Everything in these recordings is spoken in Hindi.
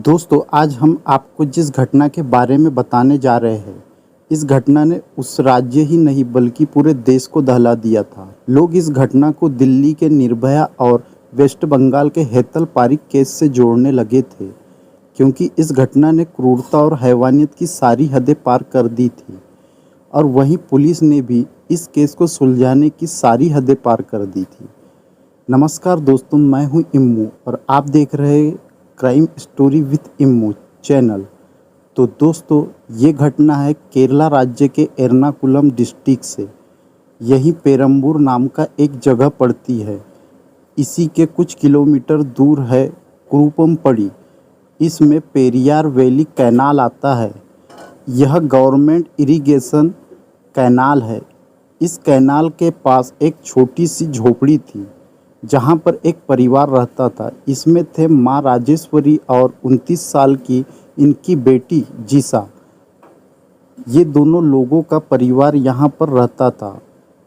दोस्तों, आज हम आपको जिस घटना के बारे में बताने जा रहे हैं, इस घटना ने उस राज्य ही नहीं बल्कि पूरे देश को दहला दिया था। लोग इस घटना को दिल्ली के निर्भया और वेस्ट बंगाल के हेतल पारिक केस से जोड़ने लगे थे, क्योंकि इस घटना ने क्रूरता और हैवानियत की सारी हदें पार कर दी थी। और वहीं पुलिस ने भी इस केस को सुलझाने की सारी हदें पार कर दी थी। नमस्कार दोस्तों, मैं हूं इम्मू और आप देख रहे हैं क्राइम स्टोरी विथ इम्मू चैनल। तो दोस्तों, ये घटना है केरला राज्य के एर्नाकुलम डिस्ट्रिक्ट से। यही पेरम्बूर नाम का एक जगह पड़ती है। इसी के कुछ किलोमीटर दूर है कुरुपमपड़ी। इसमें पेरियार वैली कैनाल आता है। यह गवर्नमेंट इरिगेशन कैनाल है। इस कैनाल के पास एक छोटी सी झोपड़ी थी, जहाँ पर एक परिवार रहता था। इसमें थे माँ राजेश्वरी और 29 साल की इनकी बेटी जीसा। ये दोनों लोगों का परिवार यहाँ पर रहता था।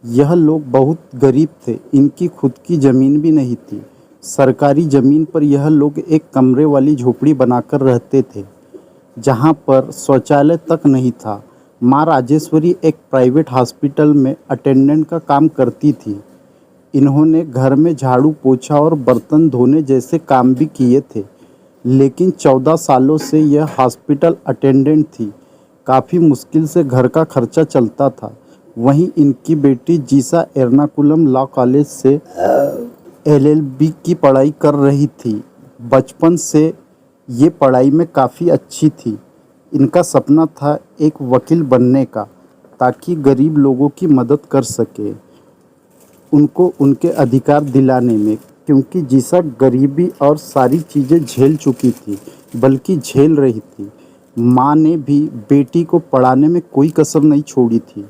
यह लोग बहुत गरीब थे। इनकी खुद की ज़मीन भी नहीं थी। सरकारी ज़मीन पर यह लोग एक कमरे वाली झोपड़ी बनाकर रहते थे, जहाँ पर शौचालय तक नहीं था। माँ राजेश्वरी एक प्राइवेट हॉस्पिटल में अटेंडेंट का काम करती थी। इन्होंने घर में झाड़ू पोछा और बर्तन धोने जैसे काम भी किए थे, लेकिन 14 सालों से यह हॉस्पिटल अटेंडेंट थी। काफ़ी मुश्किल से घर का खर्चा चलता था। वहीं इनकी बेटी जीसा एर्नाकुलम लॉ कॉलेज से एलएलबी की पढ़ाई कर रही थी। बचपन से ये पढ़ाई में काफ़ी अच्छी थी। इनका सपना था एक वकील बनने का, ताकि गरीब लोगों की मदद कर सके, उनको उनके अधिकार दिलाने में। क्योंकि जीसा गरीबी और सारी चीज़ें झेल चुकी थी, बल्कि झेल रही थी। माँ ने भी बेटी को पढ़ाने में कोई कसर नहीं छोड़ी थी।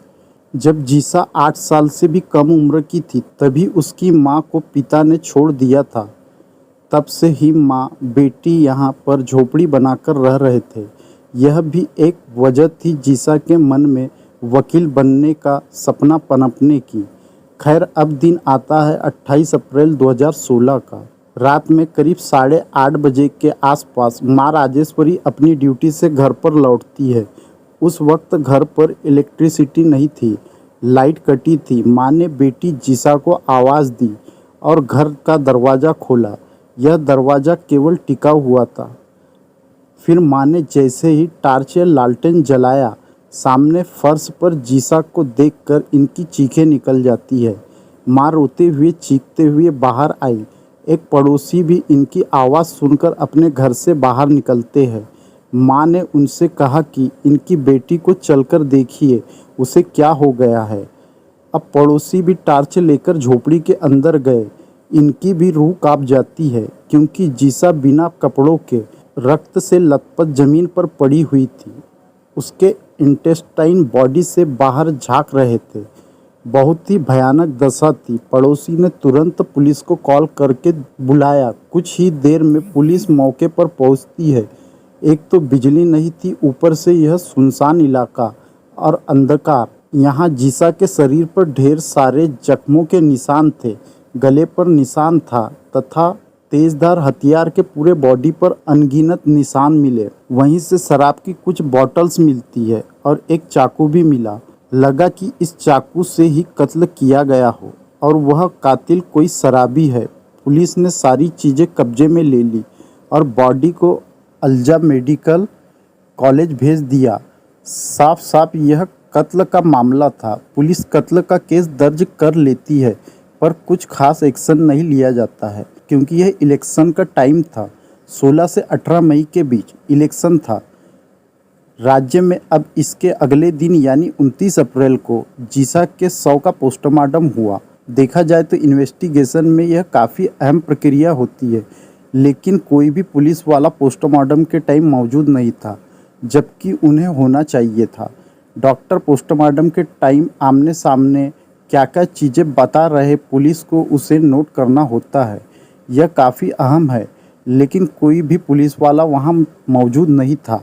जब जीसा 8 साल से भी कम उम्र की थी, तभी उसकी माँ को पिता ने छोड़ दिया था। तब से ही माँ बेटी यहाँ पर झोपड़ी बनाकर रह रहे थे। यह भी एक वजह थी जीसा के मन में वकील बनने का सपना पनपने की। खैर, अब दिन आता है 28 अप्रैल 2016 का। रात में करीब 8:30 बजे के आसपास माँ राजेश्वरी अपनी ड्यूटी से घर पर लौटती है। उस वक्त घर पर इलेक्ट्रिसिटी नहीं थी, लाइट कटी थी। माँ ने बेटी जीसा को आवाज़ दी और घर का दरवाज़ा खोला। यह दरवाज़ा केवल टिका हुआ था। फिर माँ ने जैसे ही टार्च या लालटेन जलाया, सामने फर्श पर जीसा को देखकर इनकी चीखें निकल जाती है। माँ रोते हुए चीखते हुए बाहर आई। एक पड़ोसी भी इनकी आवाज़ सुनकर अपने घर से बाहर निकलते हैं। माँ ने उनसे कहा कि इनकी बेटी को चलकर देखिए, उसे क्या हो गया है। अब पड़ोसी भी टार्च लेकर झोपड़ी के अंदर गए। इनकी भी रूह कांप जाती है, क्योंकि जीसा बिना कपड़ों के रक्त से लथपथ ज़मीन पर पड़ी हुई थी। उसके इंटेस्टाइन बॉडी से बाहर झांक रहे थे। बहुत ही भयानक दशा थी। पड़ोसी ने तुरंत पुलिस को कॉल करके बुलाया। कुछ ही देर में पुलिस मौके पर पहुंचती है। एक तो बिजली नहीं थी, ऊपर से यह सुनसान इलाका और अंधकार। यहाँ जीसा के शरीर पर ढेर सारे जख्मों के निशान थे। गले पर निशान था तथा तेजधार हथियार के पूरे बॉडी पर अनगिनत निशान मिले। वहीं से शराब की कुछ बॉटल्स मिलती है और एक चाकू भी मिला। लगा कि इस चाकू से ही कत्ल किया गया हो और वह कातिल कोई शराबी है। पुलिस ने सारी चीज़ें कब्जे में ले ली और बॉडी को अल्जा मेडिकल कॉलेज भेज दिया। साफ साफ यह कत्ल का मामला था। पुलिस कत्ल का केस दर्ज कर लेती है, पर कुछ खास एक्शन नहीं लिया जाता है, क्योंकि यह इलेक्शन का टाइम था। 16 से 18 मई के बीच इलेक्शन था राज्य में। अब इसके अगले दिन यानी 29 अप्रैल को जीसा के शव का पोस्टमार्टम हुआ। देखा जाए तो इन्वेस्टिगेशन में यह काफ़ी अहम प्रक्रिया होती है, लेकिन कोई भी पुलिस वाला पोस्टमार्टम के टाइम मौजूद नहीं था, जबकि उन्हें होना चाहिए था। डॉक्टर पोस्टमार्टम के टाइम आमने सामने क्या क्या चीज़ें बता रहे, पुलिस को उसे नोट करना होता है। यह काफ़ी अहम है, लेकिन कोई भी पुलिस वाला वहाँ मौजूद नहीं था।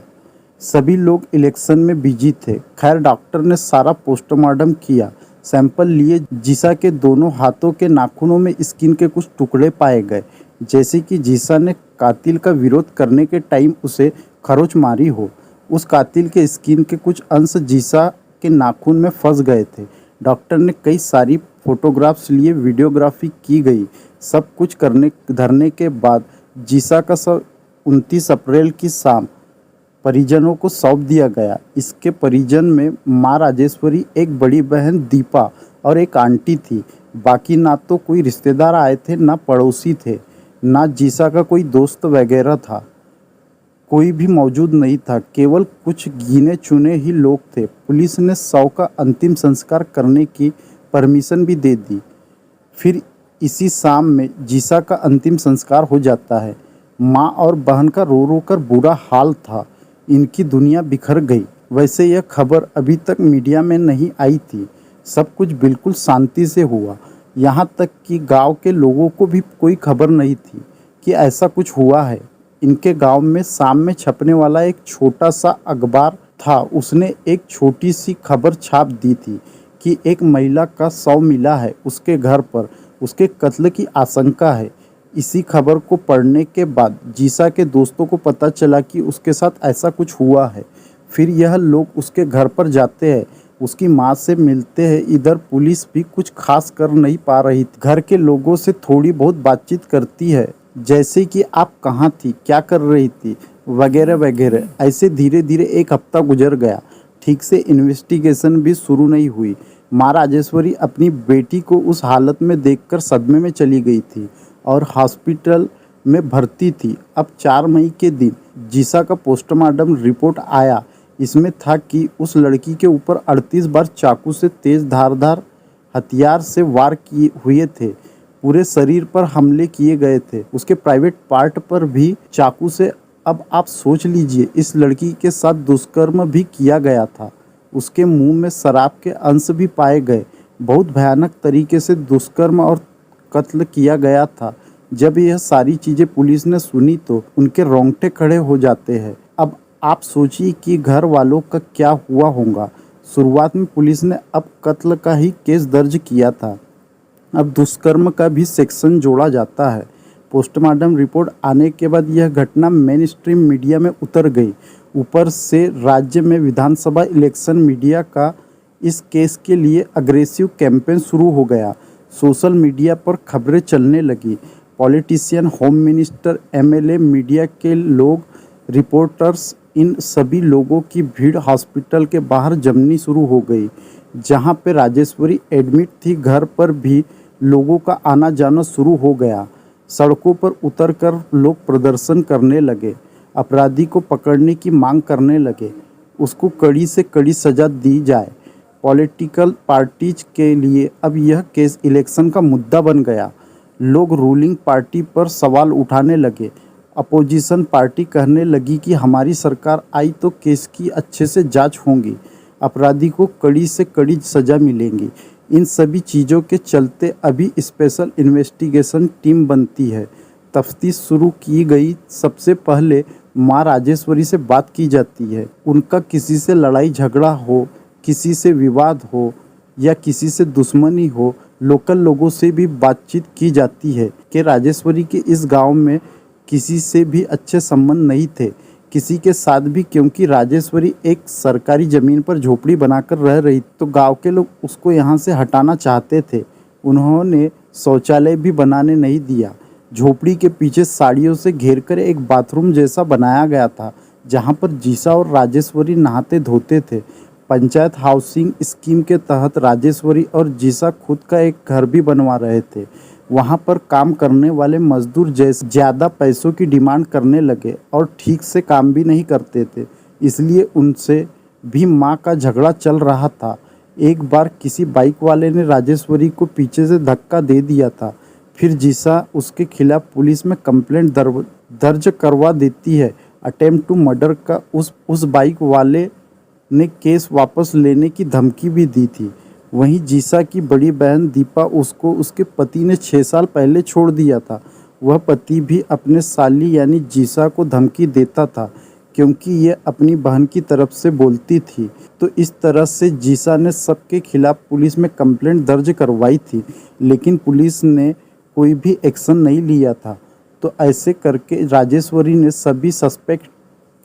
सभी लोग इलेक्शन में बिजी थे। खैर, डॉक्टर ने सारा पोस्टमार्टम किया, सैंपल लिए। जीसा के दोनों हाथों के नाखूनों में स्किन के कुछ टुकड़े पाए गए। जैसे कि जीसा ने कातिल का विरोध करने के टाइम उसे खरोच मारी हो। उस कातिल के स्किन के कुछ अंश जीसा के नाखून में फंस गए थे। डॉक्टर ने कई सारी फोटोग्राफ्स लिए, वीडियोग्राफी की गई। सब कुछ करने धरने के बाद जीसा का शव 29 अप्रैल की शाम परिजनों को सौंप दिया गया। इसके परिजन में माँ राजेश्वरी, एक बड़ी बहन दीपा और एक आंटी थी। बाकी ना तो कोई रिश्तेदार आए थे, ना पड़ोसी थे, ना जीसा का कोई दोस्त वगैरह था। कोई भी मौजूद नहीं था, केवल कुछ गिने चुने ही लोग थे। पुलिस ने शव का अंतिम संस्कार करने की परमिशन भी दे दी। फिर इसी शाम में जीसा का अंतिम संस्कार हो जाता है। माँ और बहन का रो रो कर बुरा हाल था। इनकी दुनिया बिखर गई। वैसे यह खबर अभी तक मीडिया में नहीं आई थी। सब कुछ बिल्कुल शांति से हुआ। यहाँ तक कि गांव के लोगों को भी कोई खबर नहीं थी कि ऐसा कुछ हुआ है। इनके गांव में शाम में छपने वाला एक छोटा सा अखबार था। उसने एक छोटी सी खबर छाप दी थी कि एक महिला का शव मिला है उसके घर पर, उसके कत्ल की आशंका है। इसी खबर को पढ़ने के बाद जीसा के दोस्तों को पता चला कि उसके साथ ऐसा कुछ हुआ है। फिर यह लोग उसके घर पर जाते हैं, उसकी माँ से मिलते हैं। इधर पुलिस भी कुछ खास कर नहीं पा रही थी। घर के लोगों से थोड़ी बहुत बातचीत करती है, जैसे कि आप कहाँ थी, क्या कर रही थी, वगैरह वगैरह। ऐसे धीरे धीरे एक हफ्ता गुजर गया। ठीक से इन्वेस्टिगेशन भी शुरू नहीं हुई। माँ राजेश्वरी अपनी बेटी को उस हालत में देखकर सदमे में चली गई थी और हॉस्पिटल में भर्ती थी। अब 4 मई के दिन जीसा का पोस्टमार्टम रिपोर्ट आया। इसमें था कि उस लड़की के ऊपर 38 बार चाकू से तेज धारदार हथियार से वार किए हुए थे। पूरे शरीर पर हमले किए गए थे, उसके प्राइवेट पार्ट पर भी चाकू से। अब आप सोच लीजिए, इस लड़की के साथ दुष्कर्म भी किया गया था। उसके मुंह में शराब के अंश भी पाए गए। बहुत भयानक तरीके से दुष्कर्म और कत्ल किया गया था। जब यह सारी चीज़ें पुलिस ने सुनी तो उनके रोंगटे खड़े हो जाते हैं। अब आप सोचिए कि घर वालों का क्या हुआ होगा। शुरुआत में पुलिस ने अब कत्ल का ही केस दर्ज किया था, अब दुष्कर्म का भी सेक्शन जोड़ा जाता है। पोस्टमार्टम रिपोर्ट आने के बाद यह घटना मेन स्ट्रीम मीडिया में उतर गई। ऊपर से राज्य में विधानसभा इलेक्शन, मीडिया का इस केस के लिए अग्रेसिव कैंपेन शुरू हो गया। सोशल मीडिया पर खबरें चलने लगी। Politician, home minister, MLA, media के लोग, रिपोर्टर्स, इन सभी लोगों की भीड़ हॉस्पिटल के बाहर जमनी शुरू हो गई। जहां पे राजेश्वरी एडमिट थी, घर पर भी लोगों का आना जाना शुरू हो गया। सड़कों पर उतरकर लोग प्रदर्शन करने लगे, अपराधी को पकड़ने की मांग करने लगे, उसको कड़ी से कड़ी सज़ा दी जाए। पॉलिटिकल पार्टीज के लिए अब यह केस इलेक्शन का मुद्दा बन गया। लोग रूलिंग पार्टी पर सवाल उठाने लगे। अपोजिशन पार्टी कहने लगी कि हमारी सरकार आई तो केस की अच्छे से जांच होगी, अपराधी को कड़ी से कड़ी सज़ा मिलेंगी। इन सभी चीज़ों के चलते अभी स्पेशल इन्वेस्टिगेशन टीम बनती है, तफ्तीश शुरू की गई। सबसे पहले माँ राजेश्वरी से बात की जाती है। उनका किसी से लड़ाई झगड़ा हो, किसी से विवाद हो या किसी से दुश्मनी हो, लोकल लोगों से भी बातचीत की जाती है कि राजेश्वरी के इस गांव में किसी से भी अच्छे संबंध नहीं थे, किसी के साथ भी, क्योंकि राजेश्वरी एक सरकारी ज़मीन पर झोपड़ी बनाकर रह रही तो गांव के लोग उसको यहां से हटाना चाहते थे। उन्होंने शौचालय भी बनाने नहीं दिया। झोपड़ी के पीछे साड़ियों से घेरकर एक बाथरूम जैसा बनाया गया था, जहां पर जीसा और राजेश्वरी नहाते धोते थे। पंचायत हाउसिंग स्कीम के तहत राजेश्वरी और जीसा खुद का एक घर भी बनवा रहे थे। वहाँ पर काम करने वाले मजदूर जैसे ज़्यादा पैसों की डिमांड करने लगे और ठीक से काम भी नहीं करते थे, इसलिए उनसे भी माँ का झगड़ा चल रहा था। एक बार किसी बाइक वाले ने राजेश्वरी को पीछे से धक्का दे दिया था। फिर जीसा उसके खिलाफ पुलिस में कंप्लेंट दर्ज करवा देती है। अटेम्प्ट टू मर्डर का उस बाइक वाले ने केस वापस लेने की धमकी भी दी थी। वहीं जीसा की बड़ी बहन दीपा, उसको उसके पति ने 6 साल पहले छोड़ दिया था। वह पति भी अपने साली यानी जीसा को धमकी देता था, क्योंकि ये अपनी बहन की तरफ से बोलती थी। तो इस तरह से जीसा ने सबके खिलाफ पुलिस में कंप्लेंट दर्ज करवाई थी, लेकिन पुलिस ने कोई भी एक्शन नहीं लिया था। तो ऐसे करके राजेश्वरी ने सभी सस्पेक्ट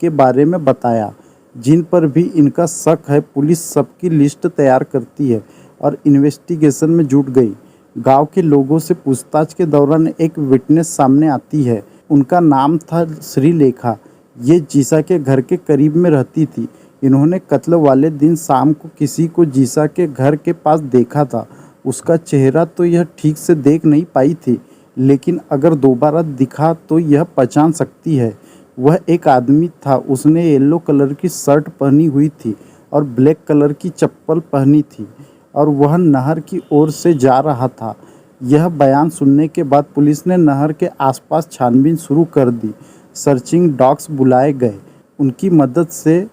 के बारे में बताया जिन पर भी इनका शक है। पुलिस सबकी लिस्ट तैयार करती है और इन्वेस्टिगेशन में जुट गई। गांव के लोगों से पूछताछ के दौरान एक विटनेस सामने आती है। उनका नाम था श्रीलेखा। ये जीसा के घर के करीब में रहती थी। इन्होंने कत्ल वाले दिन शाम को किसी को जीसा के घर के पास देखा था। उसका चेहरा तो यह ठीक से देख नहीं पाई थी, लेकिन अगर दोबारा दिखा तो यह पहचान सकती है। वह एक आदमी था। उसने येलो कलर की शर्ट पहनी हुई थी और ब्लैक कलर की चप्पल पहनी थी और वह नहर की ओर से जा रहा था। यह बयान सुनने के बाद पुलिस ने नहर के आसपास छानबीन शुरू कर दी। सर्चिंग डॉग्स बुलाए गए। उनकी मदद से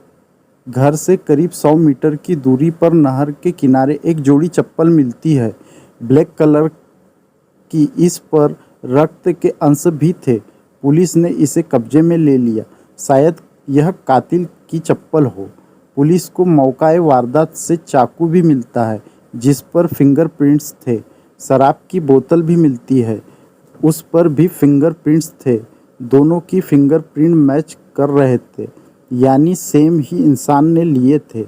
घर से करीब 100 मीटर की दूरी पर नहर के किनारे एक जोड़ी चप्पल मिलती है। ब्लैक कलर की। इस पर रक्त के अंश भी थे। पुलिस ने इसे कब्जे में ले लिया। शायद यह कातिल की चप्पल हो। पुलिस को मौकाए वारदात से चाकू भी मिलता है जिस पर फिंगरप्रिंट्स थे। शराब की बोतल भी मिलती है, उस पर भी फिंगरप्रिंट्स थे। दोनों की फिंगरप्रिंट मैच कर रहे थे, यानी सेम ही इंसान ने लिए थे।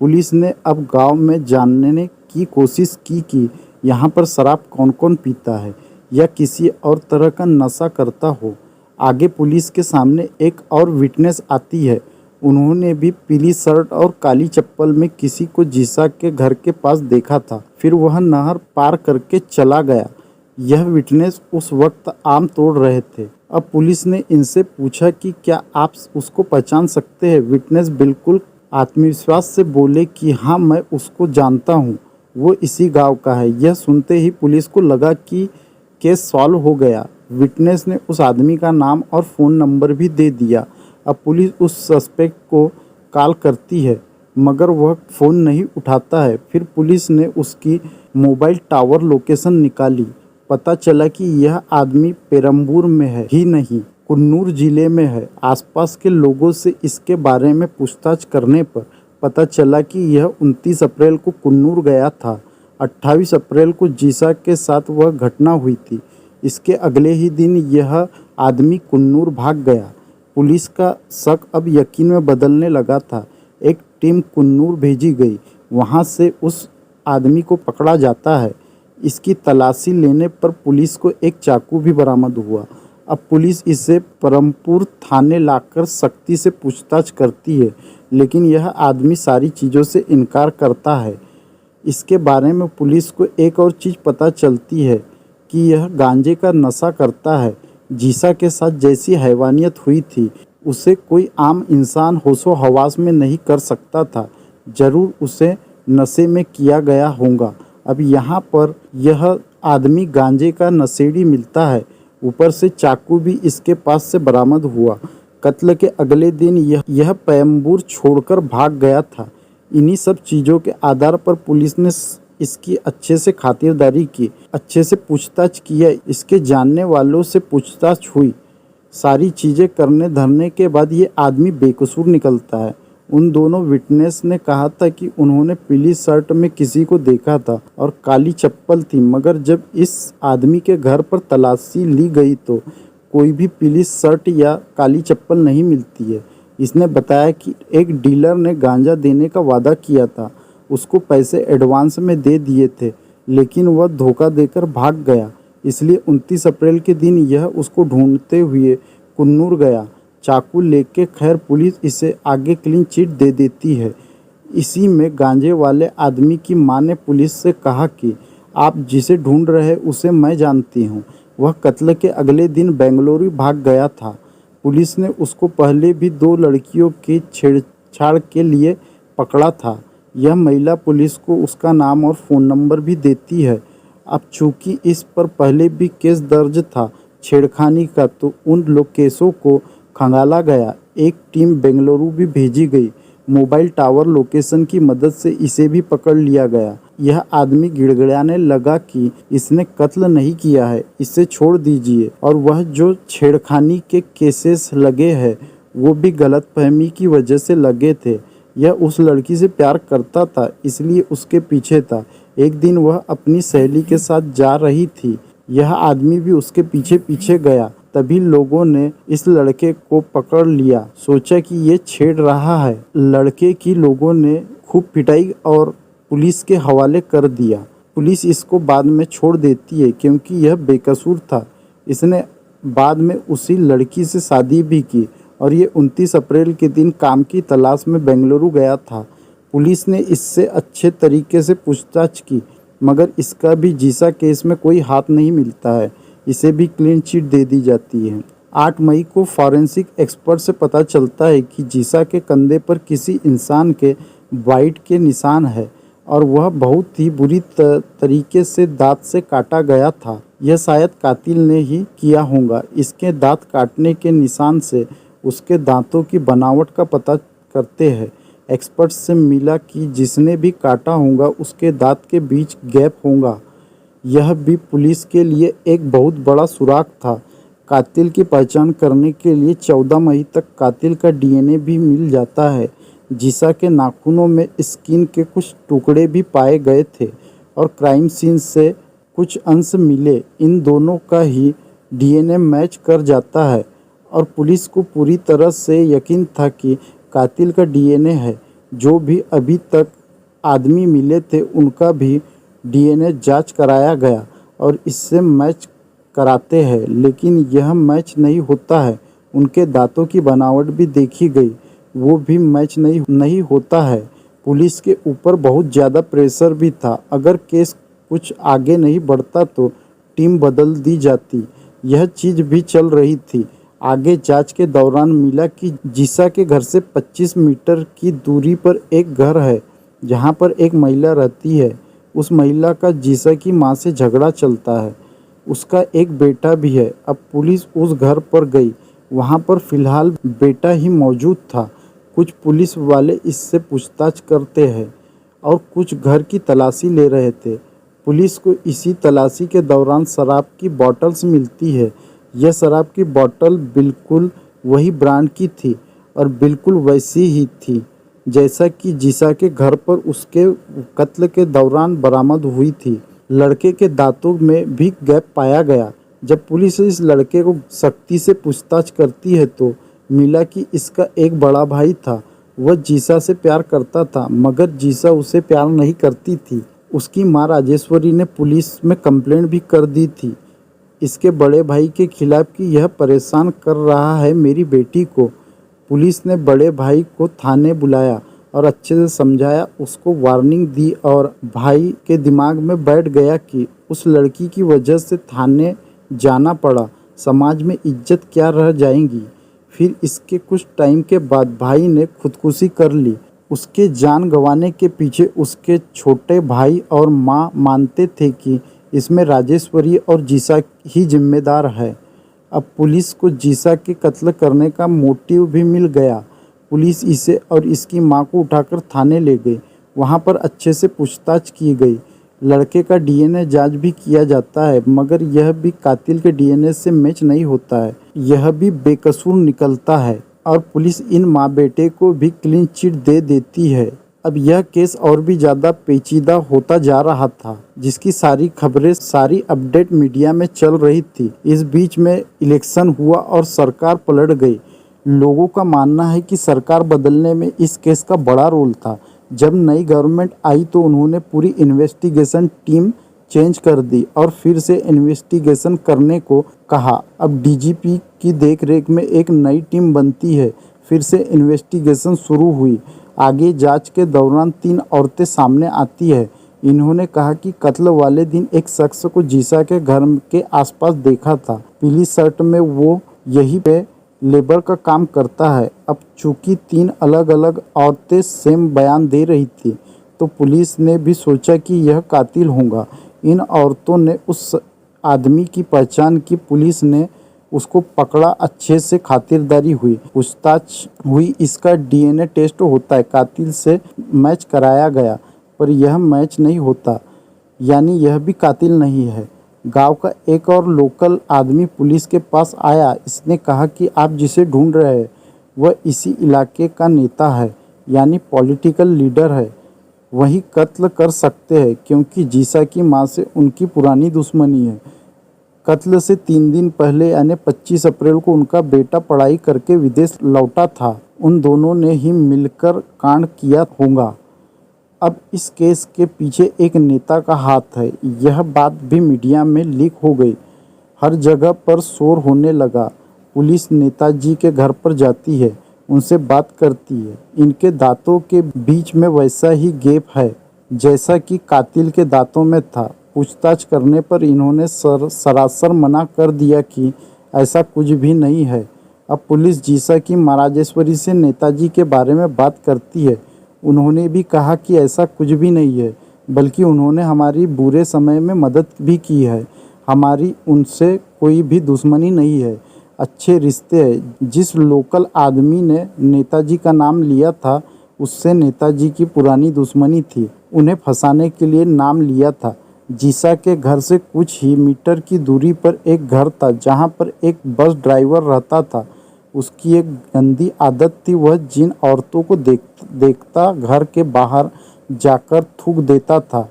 पुलिस ने अब गांव में जानने की कोशिश की कि यहाँ पर शराब कौन कौन पीता है या किसी और तरह का नशा करता हो। आगे पुलिस के सामने एक और विटनेस आती है। उन्होंने भी पीली शर्ट और काली चप्पल में किसी को जीसा के घर के पास देखा था। फिर वह नहर पार करके चला गया। यह विटनेस उस वक्त आम तोड़ रहे थे। अब पुलिस ने इनसे पूछा कि क्या आप उसको पहचान सकते हैं। विटनेस बिल्कुल आत्मविश्वास से बोले कि हाँ, मैं उसको जानता हूँ, वो इसी गांव का है। यह सुनते ही पुलिस को लगा कि केस सॉल्व हो गया। विटनेस ने उस आदमी का नाम और फ़ोन नंबर भी दे दिया। अब पुलिस उस सस्पेक्ट को कॉल करती है मगर वह फ़ोन नहीं उठाता है। फिर पुलिस ने उसकी मोबाइल टावर लोकेशन निकाली। पता चला कि यह आदमी पेरम्बूर में है ही नहीं, कुन्नूर जिले में है। आसपास के लोगों से इसके बारे में पूछताछ करने पर पता चला कि यह 29 अप्रैल को कुन्नूर गया था। 28 अप्रैल को जीसा के साथ वह घटना हुई थी। इसके अगले ही दिन यह आदमी कुन्नूर भाग गया। पुलिस का शक अब यकीन में बदलने लगा था। एक टीम कुन्नूर भेजी गई। वहां से उस आदमी को पकड़ा जाता है। इसकी तलाशी लेने पर पुलिस को एक चाकू भी बरामद हुआ। अब पुलिस इसे परमपुर थाने लाकर सख्ती से पूछताछ करती है, लेकिन यह आदमी सारी चीज़ों से इनकार करता है। इसके बारे में पुलिस को एक और चीज़ पता चलती है कि यह गांजे का नशा करता है। जीसा के साथ जैसी हैवानियत हुई थी उसे कोई आम इंसान होशो हवास में नहीं कर सकता था। जरूर उसे नशे में किया गया होगा। अब यहाँ पर यह आदमी गांजे का नशेड़ी मिलता है, ऊपर से चाकू भी इसके पास से बरामद हुआ। कत्ल के अगले दिन यह पेरम्बूर छोड़कर भाग गया था। इन्हीं सब चीज़ों के आधार पर पुलिस ने इसकी अच्छे से खातिरदारी की, अच्छे से पूछताछ किया। इसके जानने वालों से पूछताछ हुई। सारी चीज़ें करने धरने के बाद ये आदमी बेकसूर निकलता है। उन दोनों विटनेस ने कहा था कि उन्होंने पीली शर्ट में किसी को देखा था और काली चप्पल थी, मगर जब इस आदमी के घर पर तलाशी ली गई तो कोई भी पीली शर्ट या काली चप्पल नहीं मिलती है। इसने बताया कि एक डीलर ने गांजा देने का वादा किया था, उसको पैसे एडवांस में दे दिए थे, लेकिन वह धोखा देकर भाग गया। इसलिए 29 अप्रैल के दिन यह उसको ढूंढते हुए कुन्नूर गया चाकू लेके। खैर पुलिस इसे आगे क्लीन चिट दे देती है। इसी में गांजे वाले आदमी की मां ने पुलिस से कहा कि आप जिसे ढूंढ रहे उसे मैं जानती हूँ। वह कत्ल के अगले दिन बेंगलुरु भाग गया था। पुलिस ने उसको पहले भी 2 लड़कियों की छेड़छाड़ के लिए पकड़ा था। यह महिला पुलिस को उसका नाम और फ़ोन नंबर भी देती है। अब चूँकि इस पर पहले भी केस दर्ज था छेड़खानी का, तो उन लोग केसों को खंगाला गया। एक टीम बेंगलुरु भी भेजी गई। मोबाइल टावर लोकेशन की मदद से इसे भी पकड़ लिया गया। यह आदमी गिड़गिड़ाने लगा कि इसने कत्ल नहीं किया है, इसे छोड़ दीजिए। और वह जो छेड़खानी के केसेस लगे हैं वो भी गलतफहमी की वजह से लगे थे। यह उस लड़की से प्यार करता था, इसलिए उसके पीछे था। एक दिन वह अपनी सहेली के साथ जा रही थी। यह आदमी भी उसके पीछे पीछे गया। तभी लोगों ने इस लड़के को पकड़ लिया, सोचा कि ये छेड़ रहा है। लड़के की लोगों ने खूब पिटाई और पुलिस के हवाले कर दिया। पुलिस इसको बाद में छोड़ देती है क्योंकि यह बेकसूर था। इसने बाद में उसी लड़की से शादी भी की और ये 29 अप्रैल के दिन काम की तलाश में बेंगलुरु गया था। पुलिस ने इससे अच्छे तरीके से पूछताछ की मगर इसका भी जीसा केस में कोई हाथ नहीं मिलता है। इसे भी क्लीन चिट दे दी जाती है। 8 मई को फॉरेंसिक एक्सपर्ट से पता चलता है कि जीसा के कंधे पर किसी इंसान के बाइट के निशान है और वह बहुत ही बुरी तरीके से दांत से काटा गया था। यह शायद कातिल ने ही किया होगा। इसके दांत काटने के निशान से उसके दांतों की बनावट का पता करते हैं। एक्सपर्ट से मिला कि जिसने भी काटा होगा उसके दांत के बीच गैप होगा। यह भी पुलिस के लिए एक बहुत बड़ा सुराग था। कातिल की पहचान करने के लिए 14 मई तक कातिल का डीएनए भी मिल जाता है। जीसा के नाखूनों में स्किन के कुछ टुकड़े भी पाए गए थे और क्राइम सीन से कुछ अंश मिले। इन दोनों का ही डीएनए मैच कर जाता है और पुलिस को पूरी तरह से यकीन था कि कातिल का डीएनए है। जो भी अभी तक आदमी मिले थे उनका भी डीएनए जांच कराया गया और इससे मैच कराते हैं, लेकिन यह मैच नहीं होता है। उनके दांतों की बनावट भी देखी गई, वो भी मैच नहीं होता है। पुलिस के ऊपर बहुत ज़्यादा प्रेशर भी था। अगर केस कुछ आगे नहीं बढ़ता तो टीम बदल दी जाती। यह चीज़ भी चल रही थी। आगे जांच के दौरान मिला कि जीसा के घर से 25 मीटर की दूरी पर एक घर है जहां पर एक महिला रहती है। उस महिला का जीसा की मां से झगड़ा चलता है। उसका एक बेटा भी है। अब पुलिस उस घर पर गई। वहां पर फिलहाल बेटा ही मौजूद था। कुछ पुलिस वाले इससे पूछताछ करते हैं और कुछ घर की तलाशी ले रहे थे। पुलिस को इसी तलाशी के दौरान शराब की बॉटल्स मिलती है। यह शराब की बोतल बिल्कुल वही ब्रांड की थी और बिल्कुल वैसी ही थी जैसा कि जीसा के घर पर उसके कत्ल के दौरान बरामद हुई थी। लड़के के दांतों में भी गैप पाया गया। जब पुलिस इस लड़के को सख्ती से पूछताछ करती है तो मिला कि इसका एक बड़ा भाई था। वह जीसा से प्यार करता था मगर जीसा उसे प्यार नहीं करती थी। उसकी मां राजेश्वरी ने पुलिस में कंप्लेंट भी कर दी थी इसके बड़े भाई के खिलाफ कि यह परेशान कर रहा है मेरी बेटी को। पुलिस ने बड़े भाई को थाने बुलाया और अच्छे से समझाया, उसको वार्निंग दी और भाई के दिमाग में बैठ गया कि उस लड़की की वजह से थाने जाना पड़ा, समाज में इज्जत क्या रह जाएगी। फिर इसके कुछ टाइम के बाद भाई ने खुदकुशी कर ली। उसके जान गंवाने के पीछे उसके छोटे भाई और माँ मानते थे कि इसमें राजेश्वरी और जीसा ही जिम्मेदार है। अब पुलिस को जीसा के कत्ल करने का मोटिव भी मिल गया। पुलिस इसे और इसकी मां को उठाकर थाने ले गई। वहां पर अच्छे से पूछताछ की गई। लड़के का डीएनए जांच भी किया जाता है मगर यह भी कातिल के डीएनए से मैच नहीं होता है। यह भी बेकसूर निकलता है और पुलिस इन माँ बेटे को भी क्लीन चिट दे देती है। अब यह केस और भी ज़्यादा पेचीदा होता जा रहा था, जिसकी सारी खबरें, सारी अपडेट मीडिया में चल रही थी। इस बीच में इलेक्शन हुआ और सरकार पलट गई। लोगों का मानना है कि सरकार बदलने में इस केस का बड़ा रोल था। जब नई गवर्नमेंट आई तो उन्होंने पूरी इन्वेस्टिगेशन टीम चेंज कर दी और फिर से इन्वेस्टिगेशन करने को कहा। अब डीजीपी की देखरेख में एक नई टीम बनती है। फिर से इन्वेस्टिगेशन शुरू हुई। आगे जांच के दौरान 3 औरतें सामने आती है। इन्होंने कहा कि कत्ल वाले दिन एक शख्स को जीसा के घर के आसपास देखा था। पीली शर्ट में वो यहीं पे लेबर का काम करता है। अब चूंकि 3 अलग अलग औरतें सेम बयान दे रही थी तो पुलिस ने भी सोचा कि यह कातिल होगा। इन औरतों ने उस आदमी की पहचान की। पुलिस ने उसको पकड़ा, अच्छे से खातिरदारी हुई, पूछताछ हुई। इसका डीएनए टेस्ट होता है, कातिल से मैच कराया गया पर यह मैच नहीं होता, यानी यह भी कातिल नहीं है। गांव का एक और लोकल आदमी पुलिस के पास आया। इसने कहा कि आप जिसे ढूंढ रहे हैं वह इसी इलाके का नेता है, यानी पॉलिटिकल लीडर है। वही कत्ल कर सकते हैं क्योंकि जीसा की मां से उनकी पुरानी दुश्मनी है। कत्ल से 3 दिन पहले यानी 25 अप्रैल को उनका बेटा पढ़ाई करके विदेश लौटा था। उन दोनों ने ही मिलकर कांड किया होगा। अब इस केस के पीछे एक नेता का हाथ है। यह बात भी मीडिया में लीक हो गई। हर जगह पर शोर होने लगा। पुलिस नेताजी के घर पर जाती है, उनसे बात करती है। इनके दांतों के बीच में वैसा ही गैप है जैसा कि कातिल के दांतों में था। पूछताछ करने पर इन्होंने सरासर मना कर दिया कि ऐसा कुछ भी नहीं है। अब पुलिस जीसा की महाराजेश्वरी से नेताजी के बारे में बात करती है। उन्होंने भी कहा कि ऐसा कुछ भी नहीं है, बल्कि उन्होंने हमारी बुरे समय में मदद भी की है। हमारी उनसे कोई भी दुश्मनी नहीं है, अच्छे रिश्ते हैं। जिस लोकल आदमी ने नेताजी का नाम लिया था उससे नेताजी की पुरानी दुश्मनी थी। उन्हें फंसाने के लिए नाम लिया था। जीसा के घर से कुछ ही मीटर की दूरी पर एक घर था जहां पर एक बस ड्राइवर रहता था। उसकी एक गंदी आदत थी, वह जिन औरतों को देखता घर के बाहर जाकर थूक देता था,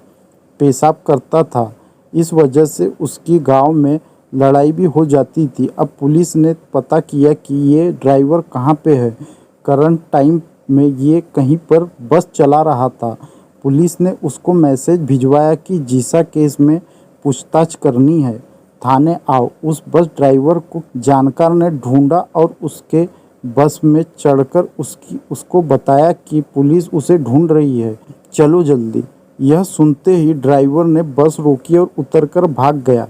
पेशाब करता था। इस वजह से उसकी गांव में लड़ाई भी हो जाती थी। अब पुलिस ने पता किया कि ये ड्राइवर कहाँ पे है। करंट टाइम में ये कहीं पर बस चला रहा था। पुलिस ने उसको मैसेज भिजवाया कि जीसा केस में पूछताछ करनी है, थाने आओ। उस बस ड्राइवर को जानकार ने ढूंढा और उसके बस में चढ़कर उसको बताया कि पुलिस उसे ढूंढ रही है, चलो जल्दी। यह सुनते ही ड्राइवर ने बस रोकी और उतरकर भाग गया।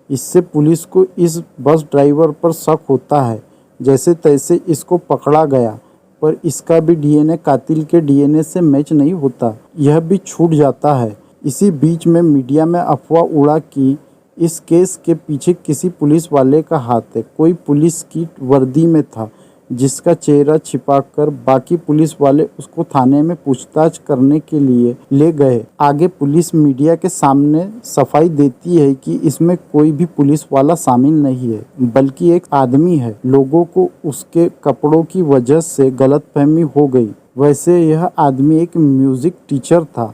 इससे पुलिस को इस बस ड्राइवर पर शक होता है। जैसे तैसे इसको पकड़ा गया, पर इसका भी डीएनए कातिल के डीएनए से मैच नहीं होता। यह भी छूट जाता है। इसी बीच में मीडिया में अफवाह उड़ा कि इस केस के पीछे किसी पुलिस वाले का हाथ है। कोई पुलिस की वर्दी में था जिसका चेहरा छिपाकर बाकी पुलिस वाले उसको थाने में पूछताछ करने के लिए ले गए। आगे पुलिस मीडिया के सामने सफाई देती है कि इसमें कोई भी पुलिस वाला शामिल नहीं है, बल्कि एक आदमी है। लोगों को उसके कपड़ों की वजह से गलतफहमी हो गई। वैसे यह आदमी एक म्यूजिक टीचर था।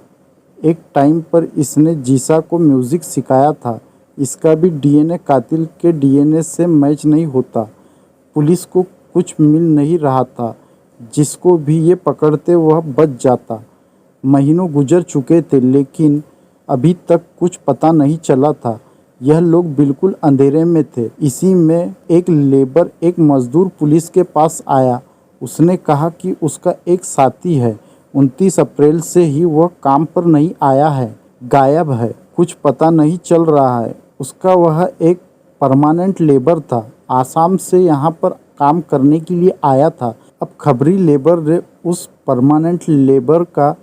एक टाइम पर इसने जीसा को म्यूजिक सिखाया था। इसका भी डीएनए कातिल के डीएनए से मैच नहीं होता। पुलिस को कुछ मिल नहीं रहा था। जिसको भी ये पकड़ते वह बच जाता। महीनों गुजर चुके थे, लेकिन अभी तक कुछ पता नहीं चला था। यह लोग बिल्कुल अंधेरे में थे। इसी में एक मजदूर पुलिस के पास आया। उसने कहा कि उसका एक साथी है, 29 अप्रैल से ही वह काम पर नहीं आया है, गायब है, कुछ पता नहीं चल रहा है उसका। वह एक परमानेंट लेबर था, आसाम से यहाँ पर काम करने के लिए आया था। अब खबरी लेबर ने उस परमानेंट लेबर का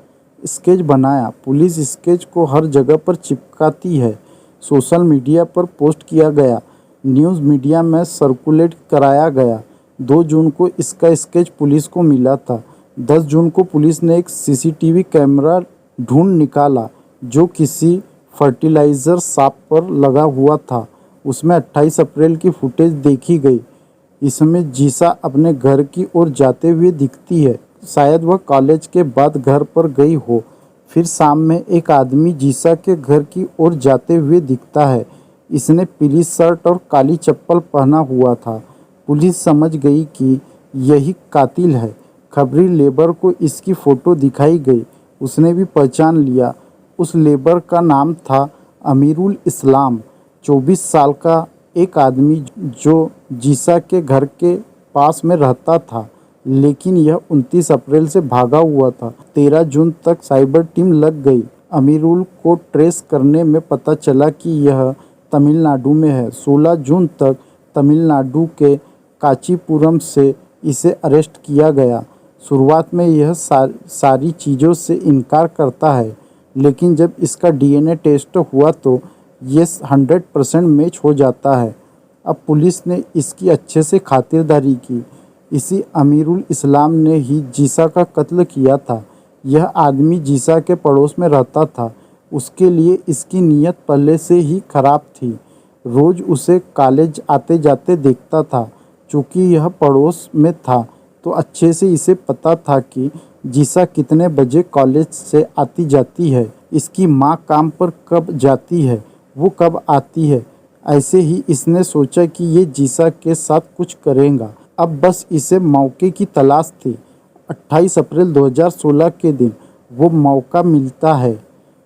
स्केच बनाया। पुलिस स्केच को हर जगह पर चिपकाती है। सोशल मीडिया पर पोस्ट किया गया, न्यूज़ मीडिया में सर्कुलेट कराया गया। 2 जून को इसका स्केच पुलिस को मिला था। 10 जून को पुलिस ने एक सीसीटीवी कैमरा ढूंढ निकाला जो किसी फर्टिलाइज़र शॉप पर लगा हुआ था। उसमें 28 अप्रैल की फुटेज देखी गई। इसमें जीसा अपने घर की ओर जाते हुए दिखती है। शायद वह कॉलेज के बाद घर पर गई हो। फिर शाम में एक आदमी जीसा के घर की ओर जाते हुए दिखता है। इसने पीली शर्ट और काली चप्पल पहना हुआ था। पुलिस समझ गई कि यही कातिल है। खबरी लेबर को इसकी फ़ोटो दिखाई गई। उसने भी पहचान लिया। उस लेबर का नाम था अमीरुल इस्लाम, 24 साल का एक आदमी जो जीसा के घर के पास में रहता था, लेकिन यह 29 अप्रैल से भागा हुआ था। 13 जून तक साइबर टीम लग गई। अमीरुल को ट्रेस करने में पता चला कि यह तमिलनाडु में है। 16 जून तक तमिलनाडु के कांचीपुरम से इसे अरेस्ट किया गया। शुरुआत में यह सारी चीज़ों से इनकार करता है, लेकिन जब इसका डीएनए टेस्ट हुआ तो ये 100% मैच हो जाता है। अब पुलिस ने इसकी अच्छे से खातिरदारी की। इसी अमीरुल इस्लाम ने ही जीसा का कत्ल किया था। यह आदमी जीसा के पड़ोस में रहता था। उसके लिए इसकी नीयत पहले से ही खराब थी। रोज़ उसे कॉलेज आते जाते देखता था। चूँकि यह पड़ोस में था तो अच्छे से इसे पता था कि जीसा कितने बजे कॉलेज से आती जाती है, इसकी माँ काम पर कब जाती है, वो कब आती है, ऐसे ही इसने सोचा कि ये जीसा के साथ कुछ करेगा। अब बस इसे मौके की तलाश थी। 28 अप्रैल 2016 के दिन वो मौका मिलता है।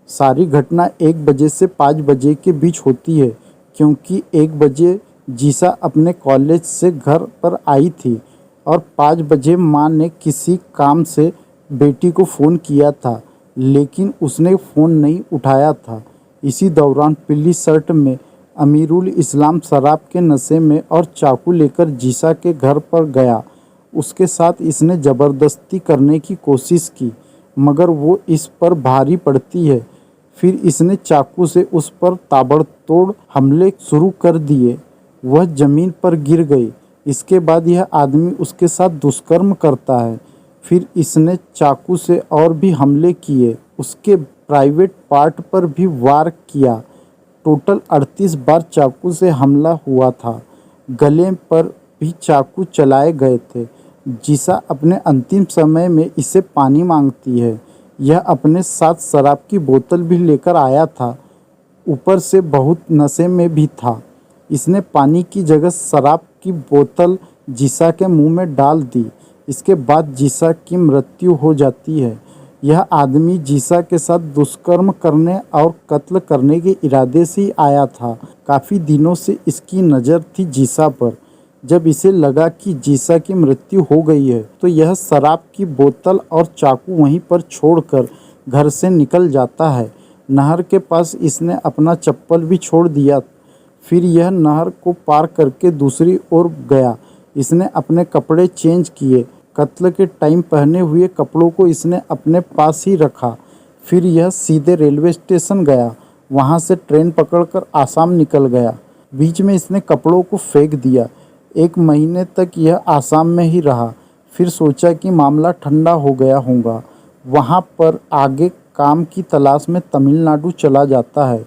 सारी घटना 1 बजे से 5 बजे के बीच होती है, क्योंकि 1 बजे जीसा अपने कॉलेज से घर पर आई थी और 5 बजे माँ ने किसी काम से बेटी को फ़ोन किया था, लेकिन उसने फ़ोन नहीं उठाया था। इसी दौरान पीली शर्ट में अमीरुल इस्लाम शराब के नशे में और चाकू लेकर जीसा के घर पर गया। उसके साथ इसने ज़बरदस्ती करने की कोशिश की, मगर वो इस पर भारी पड़ती है। फिर इसने चाकू से उस पर ताबड़तोड़ हमले शुरू कर दिए। वह ज़मीन पर गिर गई। इसके बाद यह आदमी उसके साथ दुष्कर्म करता है। फिर इसने चाकू से और भी हमले किए। उसके प्राइवेट पार्ट पर भी वार किया। टोटल 38 बार चाकू से हमला हुआ था। गले पर भी चाकू चलाए गए थे। जीसा अपने अंतिम समय में इसे पानी मांगती है। यह अपने साथ शराब की बोतल भी लेकर आया था। ऊपर से बहुत नशे में भी था। इसने पानी की जगह शराब की बोतल जीसा के मुंह में डाल दी। इसके बाद जीसा की मृत्यु हो जाती है। यह आदमी जीसा के साथ दुष्कर्म करने और कत्ल करने के इरादे से ही आया था। काफ़ी दिनों से इसकी नज़र थी जीसा पर। जब इसे लगा कि जीसा की मृत्यु हो गई है, तो यह शराब की बोतल और चाकू वहीं पर छोड़कर घर से निकल जाता है। नहर के पास इसने अपना चप्पल भी छोड़ दिया। फिर यह नहर को पार करके दूसरी ओर गया। इसने अपने कपड़े चेंज किए। कत्ल के टाइम पहने हुए कपड़ों को इसने अपने पास ही रखा। फिर यह सीधे रेलवे स्टेशन गया। वहाँ से ट्रेन पकड़कर आसाम निकल गया। बीच में इसने कपड़ों को फेंक दिया। 1 महीने तक यह आसाम में ही रहा। फिर सोचा कि मामला ठंडा हो गया होगा। वहाँ पर आगे काम की तलाश में तमिलनाडु चला जाता है।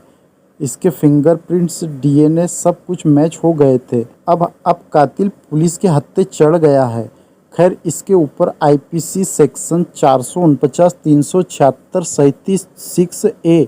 इसके फिंगरप्रिंट्स, डीएनए सब कुछ मैच हो गए थे। अब कातिल पुलिस के हत्थे चढ़ गया है। खैर, इसके ऊपर आईपीसी सेक्शन 449, 376, 37, 6A,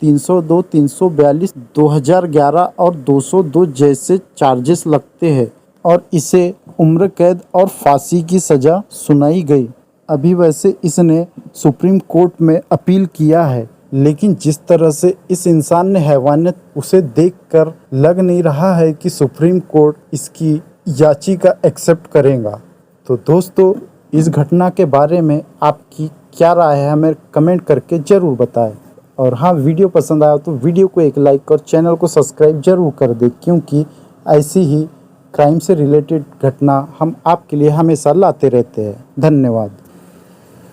302, 342, 2011 और 202 जैसे चार्जेस लगते हैं और इसे उम्र कैद और फांसी की सज़ा सुनाई गई। अभी वैसे इसने सुप्रीम कोर्ट में अपील किया है, लेकिन जिस तरह से इस इंसान ने हैवानियत उसे देखकर लग नहीं रहा है कि सुप्रीम कोर्ट इसकी याचिका एक्सेप्ट करेगा। तो दोस्तों, इस घटना के बारे में आपकी क्या राय है, हमें कमेंट करके ज़रूर बताएं। और हाँ, वीडियो पसंद आया तो वीडियो को एक लाइक और चैनल को सब्सक्राइब ज़रूर कर दें, क्योंकि ऐसी ही क्राइम से रिलेटेड घटना हम आपके लिए हमेशा लाते रहते हैं। धन्यवाद।